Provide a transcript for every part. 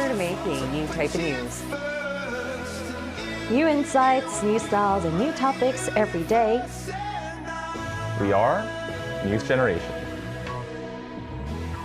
to make a new type of news. New insights, new styles, and new topics every day. We are News Generation.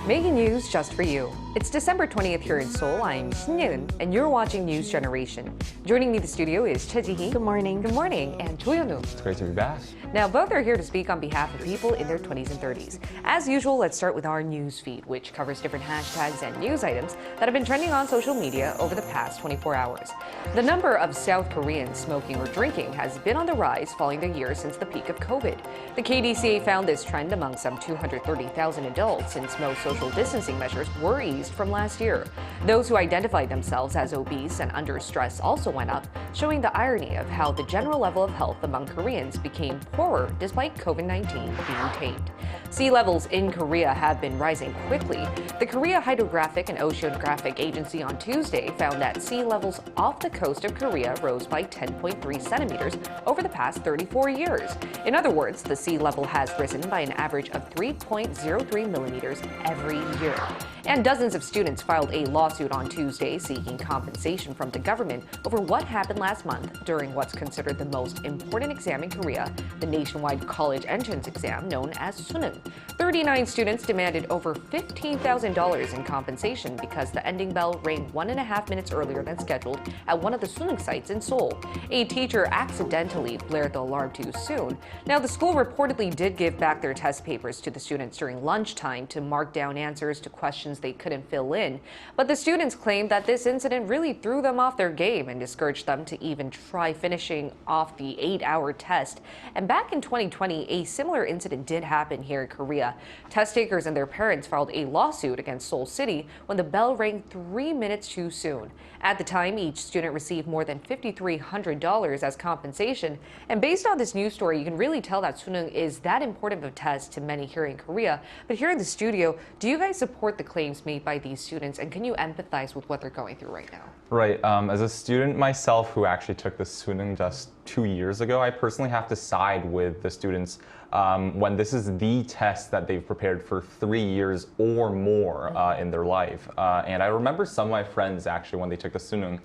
Making news just for you. It's December 20th here in Seoul. I'm Shin and you're watching News Generation. Joining me in the studio is Choi Ji-hee. Good morning. Good morning. And Cho Yeon-woo. It's great to be back. Now, both are here to speak on behalf of people in their 20s and 30s. As usual, let's start with our news feed, which covers different hashtags and news items that have been trending on social media over the past 24 hours. The number of South Koreans smoking or drinking has been on the rise following the year since the peak of COVID. The KDCA found this trend among some 230,000 adults since most social distancing measures were eased from last year. Those who identified themselves as obese and under stress also went up, showing the irony of how the general level of health among Koreans became poorer despite COVID-19 being tamed. Sea levels in Korea have been rising quickly. The Korea Hydrographic and Oceanographic Agency on Tuesday found that sea levels off the coast of Korea rose by 10.3 centimeters over the past 34 years. In other words, the sea level has risen by an average of 3.03 millimeters every year. And dozens of students filed a lawsuit on Tuesday seeking compensation from the government over what happened last month during what's considered the most important exam in Korea, the nationwide college entrance exam known as Suneung. 39 students demanded over $15,000 in compensation because the ending bell rang 1.5 minutes earlier than scheduled at one of the Suneung sites in Seoul. A teacher accidentally blared the alarm too soon. Now, the school reportedly did give back their test papers to the students during lunchtime to mark down answers to questions they couldn't fill in. But the students claimed that this incident really threw them off their game and discouraged them to even try finishing off the 8-hour test. And back in 2020, a similar incident did happen here in Korea. Test takers and their parents filed a lawsuit against Seoul City when the bell rang 3 minutes too soon. At the time, each student received more than $5,300 as compensation. And based on this news story, you can really tell that Suneung is that important of a test to many here in Korea. But here in the studio, do you guys support the claims made by these students, and can you empathize with what they're going through right now? Right. As a student myself who actually took the Suneung just 2 years ago, I personally have to side with the students when this is the test that they've prepared for 3 years or more in their life. And I remember some of my friends actually when they took the Suneung,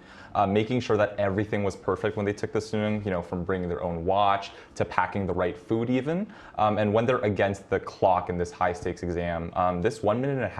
making sure that everything was perfect when they took the Suneung, you know, from bringing their own watch to packing the right food even. And when they're against the clock in this high stakes exam, this 1.5 minutes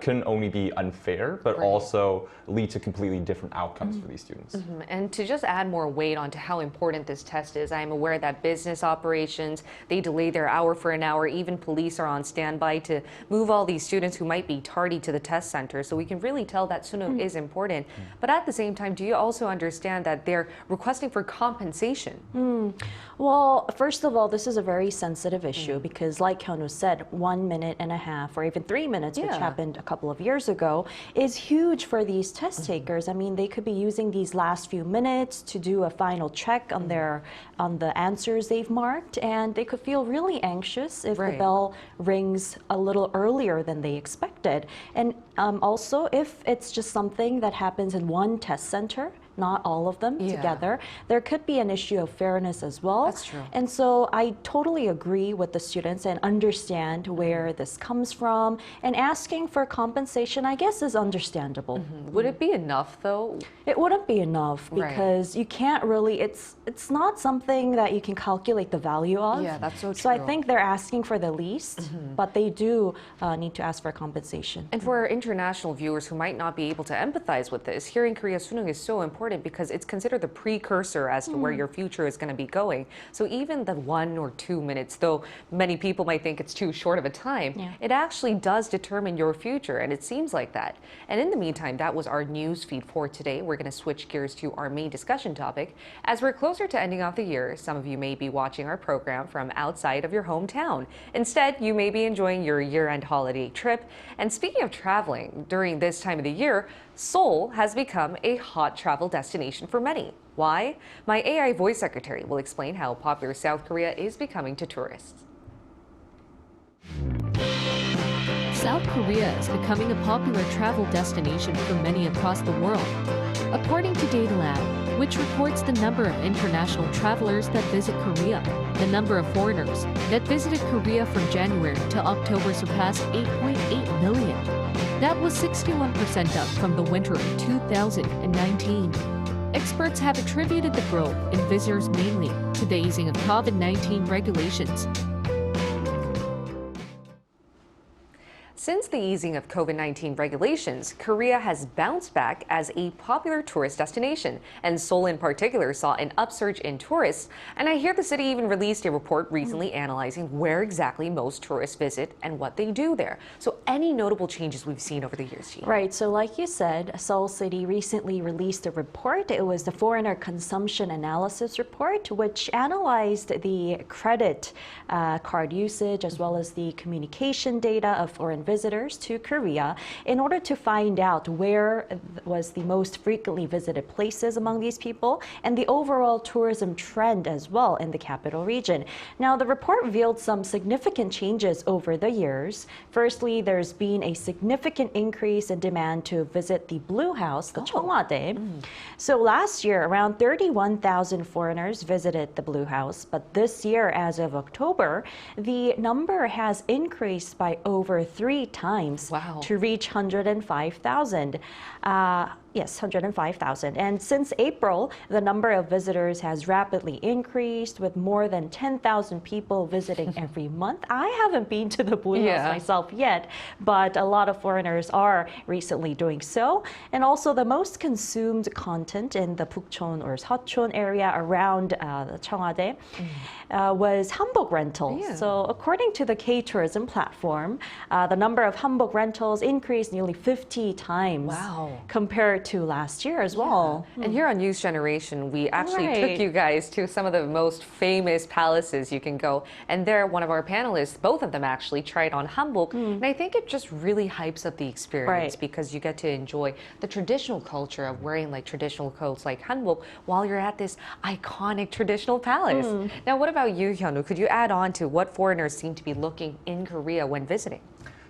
couldn't only be unfair, but also lead to completely different outcomes for these students. And to just add more weight onto how important this test is, I'm aware that business operations, they delay their hour for an hour. Even police are on standby to move all these students who might be tardy to the test center. So we can really tell that Suneung is important. But at the same time, do you also understand that they're requesting for compensation? Well, first of all, this is a very sensitive issue because, like Hyun-woo said, 1.5 minutes or even 3 minutes, which happened a couple of years ago, is huge for these test takers. I mean, they could be using these last few minutes to do a final check on the answers they've marked, and they could feel really anxious if the bell rings a little earlier than they expected. And also, if it's just something that happens in one test center, not all of them together, there could be an issue of fairness as well. That's true. And so I totally agree with the students and understand where this comes from. And asking for compensation, I guess, is understandable. Would it be enough, though? It wouldn't be enough because you can't really, it's not something that you can calculate the value of. Yeah, that's so true. So I think they're asking for the least, but they do need to ask for compensation. And for our international viewers who might not be able to empathize with this, here in Korea, Suneung is so important because it's considered the precursor as to where your future is going to be going. So even the 1 or 2 minutes, though many people might think it's too short of a time, it actually does determine your future, and it seems like that. And in the meantime, that was our news feed for today. We're going to switch gears to our main discussion topic. As we're closer to ending off the year, some of you may be watching our program from outside of your hometown. Instead, you may be enjoying your year-end holiday trip. And speaking of traveling, during this time of the year, Seoul has become a hot travel destination for many. Why? My AI voice secretary will explain how popular South Korea is becoming to tourists. South Korea is becoming a popular travel destination for many across the world. According to DataLab, which reports the number of international travelers that visit Korea, the number of foreigners that visited Korea from January to October surpassed 8.8 million. That was 61% up from the winter of 2019. Experts have attributed the growth in visitors mainly to the easing of COVID-19 regulations. Since the easing of COVID-19 regulations, Korea has bounced back as a popular tourist destination, and Seoul in particular saw an upsurge in tourists. And I hear the city even released a report recently analyzing where exactly most tourists visit and what they do there. So any notable changes we've seen over the years, Gina? Right, so like you said, Seoul City recently released a report. It was the Foreigner Consumption Analysis Report, which analyzed the credit card usage as well as the communication data of foreign visitors to Korea in order to find out where was the most frequently visited places among these people and the overall tourism trend as well in the capital region. Now, the report revealed some significant changes over the years. Firstly, there's been a significant increase in demand to visit the Blue House, the 청와대. So last year, around 31,000 foreigners visited the Blue House, but this year, as of October, the number has increased by over 3 times to reach 105,000. Yes, 105,000. And since April, the number of visitors has rapidly increased with more than 10,000 people visiting every month. I haven't been to the Blue House myself yet, but a lot of foreigners are recently doing so. And also the most consumed content in the Pukchon or Seocheon area around the Cheongwade was hanbok rentals. So according to the Ktourism platform, the number of hanbok rentals increased nearly 50 times compared to last year as well. And here on News Generation, we actually took you guys to some of the most famous palaces you can go. And there, one of our panelists, both of them actually tried on hanbok. And I think it just really hypes up the experience because you get to enjoy the traditional culture of wearing like traditional clothes like hanbok while you're at this iconic traditional palace. Now, what about you, Hyunwoo? Could you add on to what foreigners seem to be looking in Korea when visiting?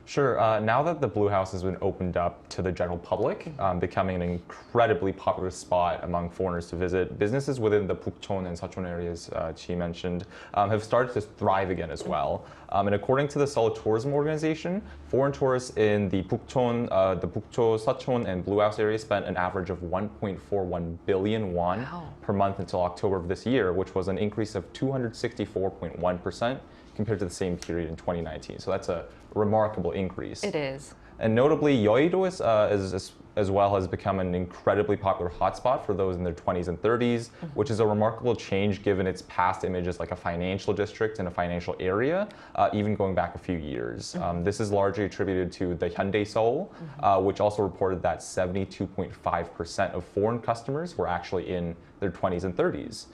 Sure. Now that the Blue House has been opened up to the general public, becoming an incredibly popular spot among foreigners to visit, businesses within the Pukchon and Seocheon areas Chi mentioned have started to thrive again as well. And according to the Seoul Tourism Organization, foreign tourists in the Pukchon, Seocheon, and Blue House areas spent an average of 1.41 billion won per month until October of this year, which was an increase of 264.1% compared to the same period in 2019. So that's a remarkable increase. It is. And notably, Yeouido as well has become an incredibly popular hotspot for those in their 20s and 30s, which is a remarkable change given its past image as like a financial district and a financial area, even going back a few years. This is largely attributed to the Hyundai Seoul, which also reported that 72.5% of foreign customers were actually in their 20s and 30s.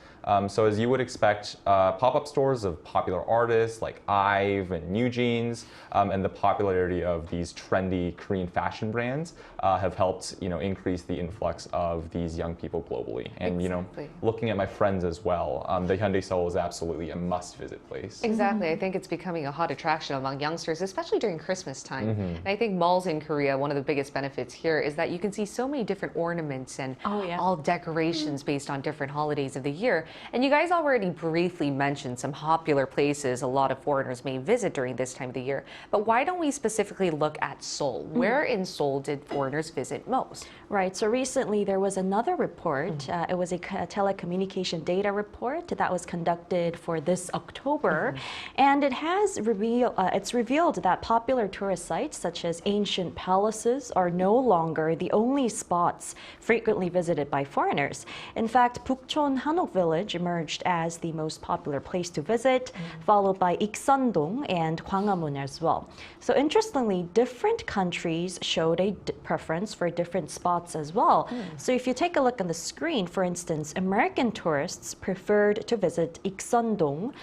So as you would expect, pop-up stores of popular artists like IVE and New Jeans and the popularity of these trendy Korean fashion brands have helped increase the influx of these young people globally. And looking at my friends as well, the Hyundai Seoul is absolutely a must-visit place. Exactly. I think it's becoming a hot attraction among youngsters, especially during Christmas time. And I think malls in Korea, one of the biggest benefits here is that you can see so many different ornaments and all decorations based on different holidays of the year. And you guys already briefly mentioned some popular places a lot of foreigners may visit during this time of the year. But why don't we specifically look at Seoul? Where in Seoul did foreigners visit most? Right. So recently there was another report. It was a telecommunication data report that was conducted for this October, and it has revealed that popular tourist sites such as ancient palaces are no longer the only spots frequently visited by foreigners. In fact, Pukchon Hanok Village emerged as the most popular place to visit, followed by Ikseondong and Gwanghwamun as well. So interestingly, different countries showed a preference for different spots as well. So if you take a look on the screen, for instance, American tourists preferred to visit Ikseondong,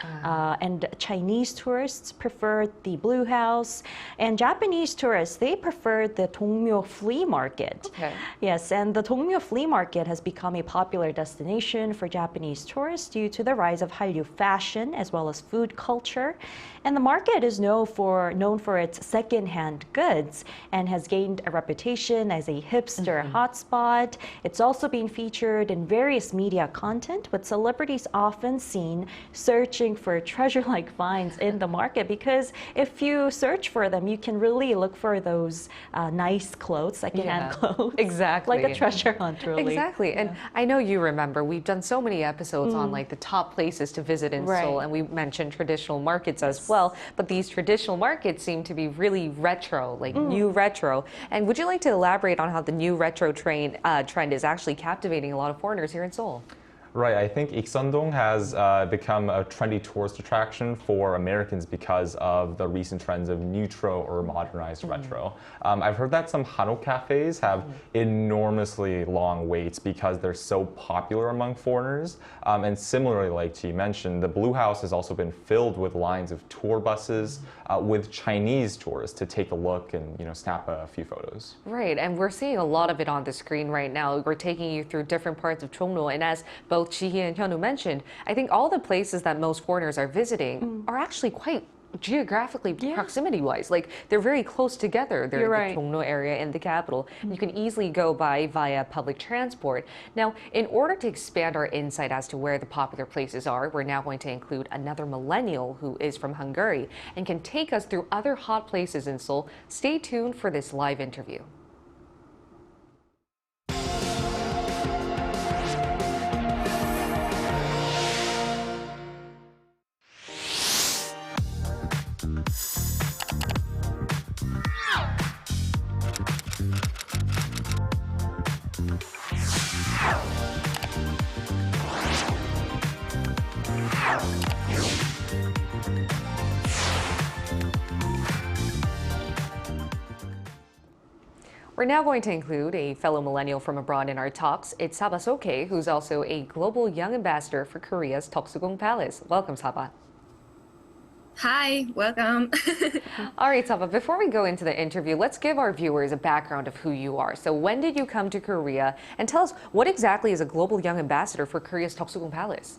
and Chinese tourists preferred the Blue House, and Japanese tourists, they preferred the Dongmyo Flea Market. Yes, and the Dongmyo Flea Market has become a popular destination destination for Japanese tourists due to the rise of Hallyu fashion as well as food culture. And the market is known for its second-hand goods and has gained a reputation as a hipster hotspot. It's also been featured in various media content, with celebrities often seen searching for treasure-like finds in the market, because if you search for them, you can really look for those nice clothes, second-hand clothes. Exactly. Like a treasure hunt, really. Exactly. And I know you remember, we've done so many episodes on like the top places to visit in Seoul, and we mentioned traditional markets as well. But these traditional markets seem to be really retro, like new retro. And would you like to elaborate on how the new retro trend is actually captivating a lot of foreigners here in Seoul? Right, I think Ikseondong has become a trendy tourist attraction for Americans because of the recent trends of neutral or modernized retro. I've heard that some Hanok cafes have enormously long waits because they're so popular among foreigners. And similarly, like you mentioned, the Blue House has also been filled with lines of tour buses with Chinese tourists to take a look and snap a few photos. Right, and we're seeing a lot of it on the screen right now. We're taking you through different parts of Chongno, and as both Chi-hee and Hyunwoo mentioned, I think all the places that most foreigners are visiting are actually quite geographically proximity-wise. Like, they're very close together. They're in the Chongno area and the capital. You can easily go by via public transport. Now, in order to expand our insight as to where the popular places are, we're now going to include another millennial who is from Hungary and can take us through other hot places in Seoul. Stay tuned for this live interview. We're now going to include a fellow millennial from abroad in our talks. It's Saba Soke, who's also a global young ambassador for Korea's Toksugung Palace. Welcome, Saba. Hi, welcome. All right, Saba, before we go into the interview, let's give our viewers a background of who you are. So when did you come to Korea? And tell us, what exactly is a global young ambassador for Korea's Toksugung Palace?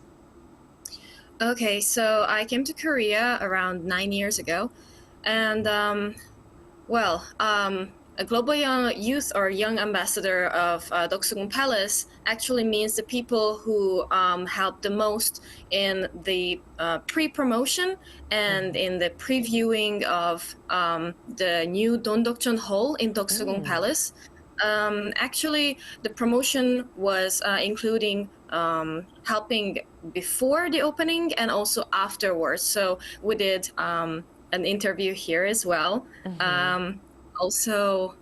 Okay, so I came to Korea around 9 years ago. And, a global young youth or young ambassador of Toksugung Palace actually means the people who help the most in the pre-promotion and in the previewing of the new Dondokjeon Hall in Toksugung Palace. Actually, the promotion was including helping before the opening and also afterwards. So we did an interview here as well. Also,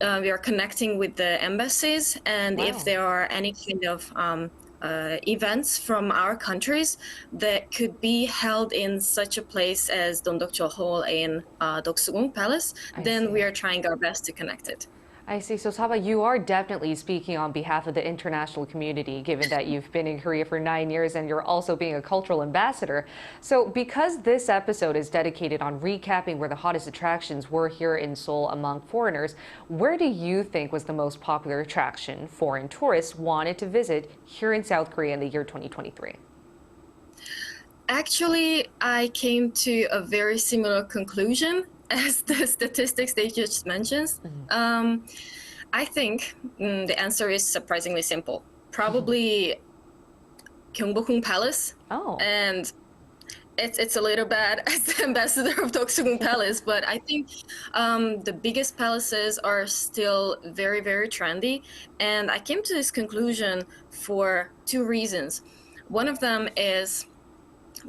we are connecting with the embassies, and if there are any kind of events from our countries that could be held in such a place as Dondokjeon Hall in Toksugung Palace, then we are trying our best to connect it. I see. So, Saba, you are definitely speaking on behalf of the international community, given that you've been in Korea for 9 years and you're also being a cultural ambassador. So, because this episode is dedicated on recapping where the hottest attractions were here in Seoul among foreigners, where do you think was the most popular attraction foreign tourists wanted to visit here in South Korea in the year 2023? Actually, I came to a very similar conclusion as the statistics they just mentioned. I think the answer is surprisingly simple. Probably Gyeongbokgung Palace. Oh. And it's a little bad as the ambassador of Toksugung Palace, but I think the biggest palaces are still very, very trendy. And I came to this conclusion for two reasons. One of them is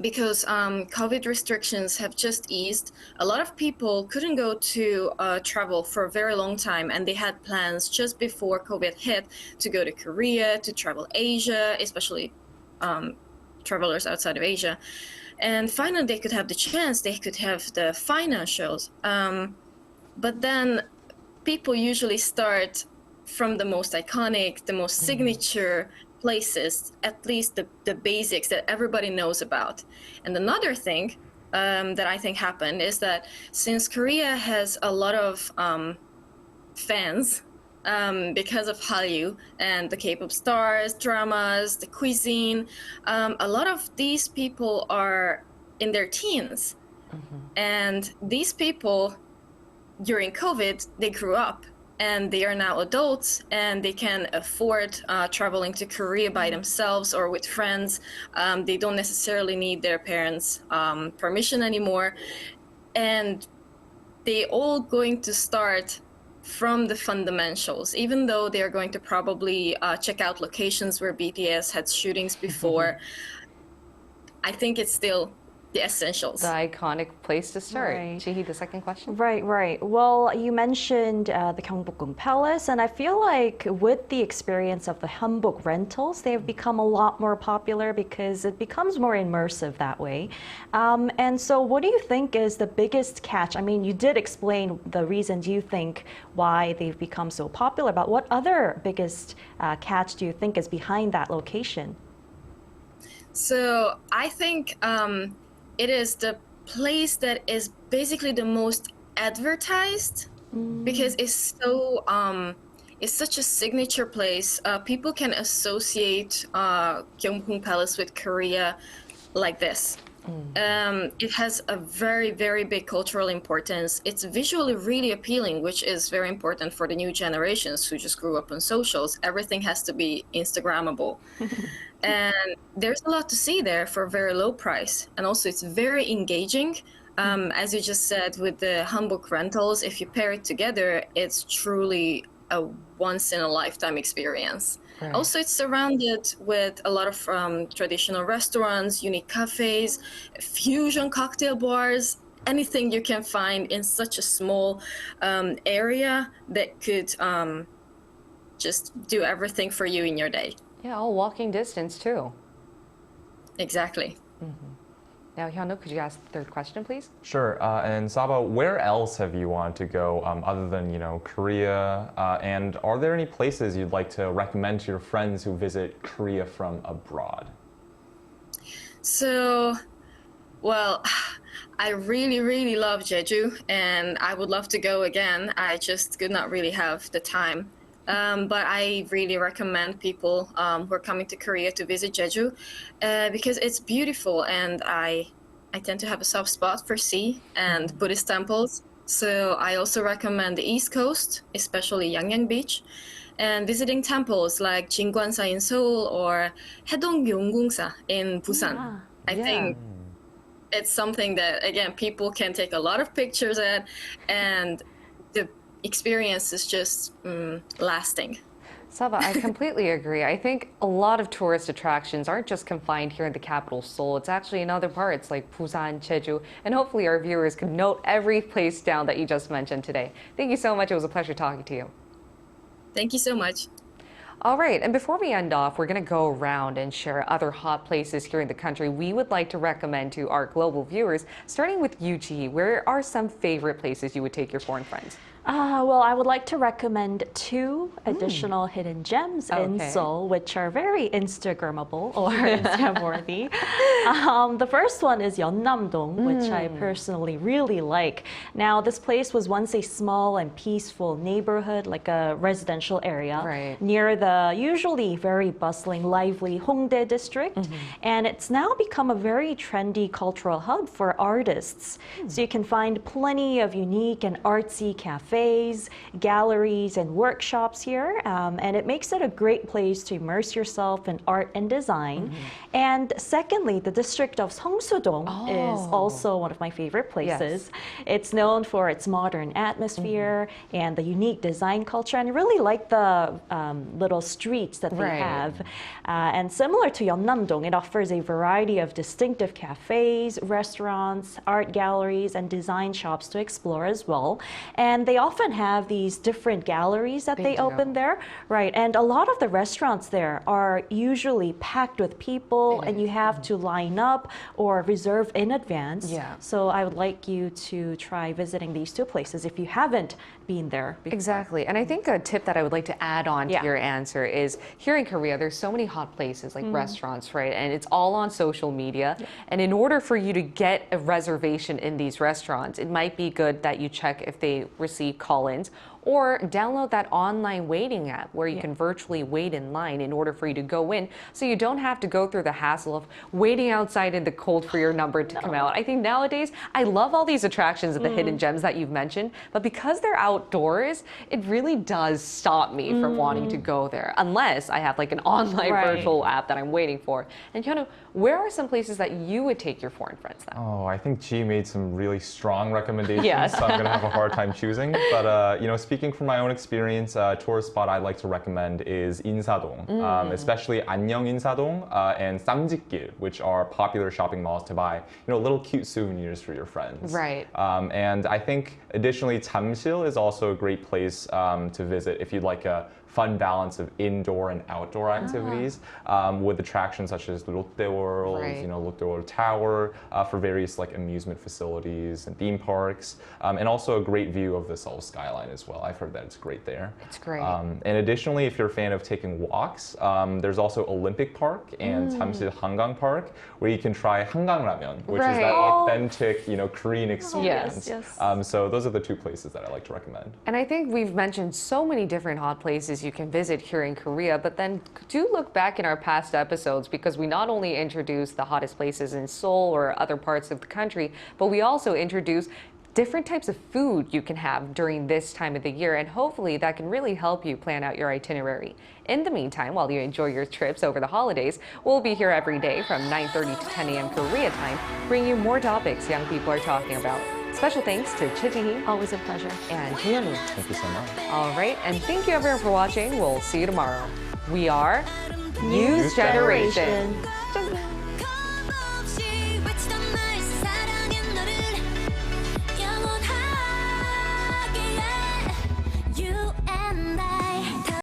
because COVID restrictions have just eased. A lot of people couldn't go to travel for a very long time, and they had plans just before COVID hit to go to Korea, to travel Asia, especially travelers outside of Asia. And finally, they could have the chance, they could have the financials. But then people usually start from the most iconic, the most signature places, at least the basics that everybody knows about. And another thing that I think happened is that since Korea has a lot of fans because of Hallyu and the K-pop stars, dramas, the cuisine. A lot of these people are in their teens. And these people, during COVID, they grew up and they are now adults and they can afford traveling to Korea by themselves or with friends. They don't necessarily need their parents' permission anymore. And they all going to start from the fundamentals, even though they are going to probably check out locations where BTS had shootings before. I think it's still the essentials. The iconic place to start. Right. Jihee, the second question? Right. Well, you mentioned the Gyeongbokgung Palace, and I feel like with the experience of the hanbok rentals, they have become a lot more popular because it becomes more immersive that way. And so what do you think is the biggest catch? I mean, you did explain the reasons you think why they've become so popular, but what other biggest catch do you think is behind that location? So I think it is the place that is basically the most advertised because it's so it's such a signature place. People can associate Gyeongbokgung Palace with Korea like this. It has a very, very big cultural importance. It's visually really appealing, which is very important for the new generations who just grew up on socials. Everything has to be Instagrammable. And there's a lot to see there for a very low price. And also it's very engaging. As you just said, with the hanbok rentals, if you pair it together, it's truly a once-in-a-lifetime experience. Right. Also, it's surrounded with a lot of traditional restaurants, unique cafes, fusion cocktail bars, anything you can find in such a small area that could just do everything for you in your day. Yeah, all walking distance too. Exactly. Now, Hyunwook, could you ask the third question, please? Sure. And Saba, where else have you wanted to go other than, Korea? And are there any places you'd like to recommend to your friends who visit Korea from abroad? So, well, I really, really love Jeju, and I would love to go again. I just could not really have the time. But I really recommend people who are coming to Korea to visit Jeju because it's beautiful, and I tend to have a soft spot for sea and Buddhist temples. So I also recommend the East Coast, especially Yangyang Beach, and visiting temples like Jingwansa in Seoul or Haedong-Gyeonggungsa in Busan. I think it's something that, again, people can take a lot of pictures at, and the experience is just lasting. Saba, I completely agree. I think a lot of tourist attractions aren't just confined here in the capital, Seoul. It's actually in other parts like Busan, Jeju, and hopefully our viewers can note every place down that you just mentioned today. Thank you so much. It was a pleasure talking to you. Thank you so much. All right, and before we end off, we're going to go around and share other hot places here in the country we would like to recommend to our global viewers. Starting with you, Ji, where are some favorite places you would take your foreign friends? Well, I would like to recommend 2 additional hidden gems in Seoul, which are very Instagrammable or Instagram-worthy. The first one is Yeonnam-dong, which I personally really like. Now, this place was once a small and peaceful neighborhood, like a residential area, near the usually very bustling, lively Hongdae district. And it's now become a very trendy cultural hub for artists. So you can find plenty of unique and artsy cafes, galleries, and workshops here, and it makes it a great place to immerse yourself in art and design. And secondly, the district of Seongsu-dong is also one of my favorite places. It's known for its modern atmosphere and the unique design culture, and I really like the little streets that they have. And similar to Yeonnam-dong, it offers a variety of distinctive cafes, restaurants, art galleries, and design shops to explore as well. And they often have these different galleries that they open there, and a lot of the restaurants there are usually packed with people, and you have to line up or reserve in advance. So I would like you to try visiting these 2 places if you haven't been there before. Exactly, and I think a tip that I would like to add on to your answer is here in Korea, there's so many hot places like restaurants, and it's all on social media. And in order for you to get a reservation in these restaurants, it might be good that you check if they receive call-ins, or download that online waiting app where you can virtually wait in line in order for you to go in, so you don't have to go through the hassle of waiting outside in the cold for your number to come out. I think nowadays, I love all these attractions and the hidden gems that you've mentioned, but because they're outdoors, it really does stop me from wanting to go there, unless I have like an online virtual app that I'm waiting for. And Hyunwoo, where are some places that you would take your foreign friends then? Oh, I think G made some really strong recommendations, Yes. so I'm gonna have a hard time choosing. But you know, speaking from my own experience, a tourist spot I'd like to recommend is Insadong, especially Annyeong Insadong and Samjikgil, which are popular shopping malls to buy, you know, little cute souvenirs for your friends. Right. And I think additionally, Jamsil is also a great place to visit if you'd like a fun balance of indoor and outdoor activities with attractions such as Lotte World, you know, Lotte World Tower for various like amusement facilities and theme parks, and also a great view of the Seoul skyline as well. I've heard that it's great there. It's great. And additionally, if you're a fan of taking walks, there's also Olympic Park and Jamsil Hangang Park, where you can try Hangang Ramen, which is that authentic, you know, Korean experience. So those are the two places that I like to recommend. And I think we've mentioned so many different hot places you can visit here in Korea, but then do look back in our past episodes, because we not only introduced the hottest places in Seoul or other parts of the country, but we also introduced different types of food you can have during this time of the year, and hopefully that can really help you plan out your itinerary. In the meantime, while you enjoy your trips over the holidays, we'll be here every day from 9:30 to 10 a.m. Korea time, bringing you more topics young people are talking about. Special thanks to Chiji Always a pleasure. and Hyunwoo. Thank you so much. All right, and thank you everyone for watching. We'll see you tomorrow. We are News Generation.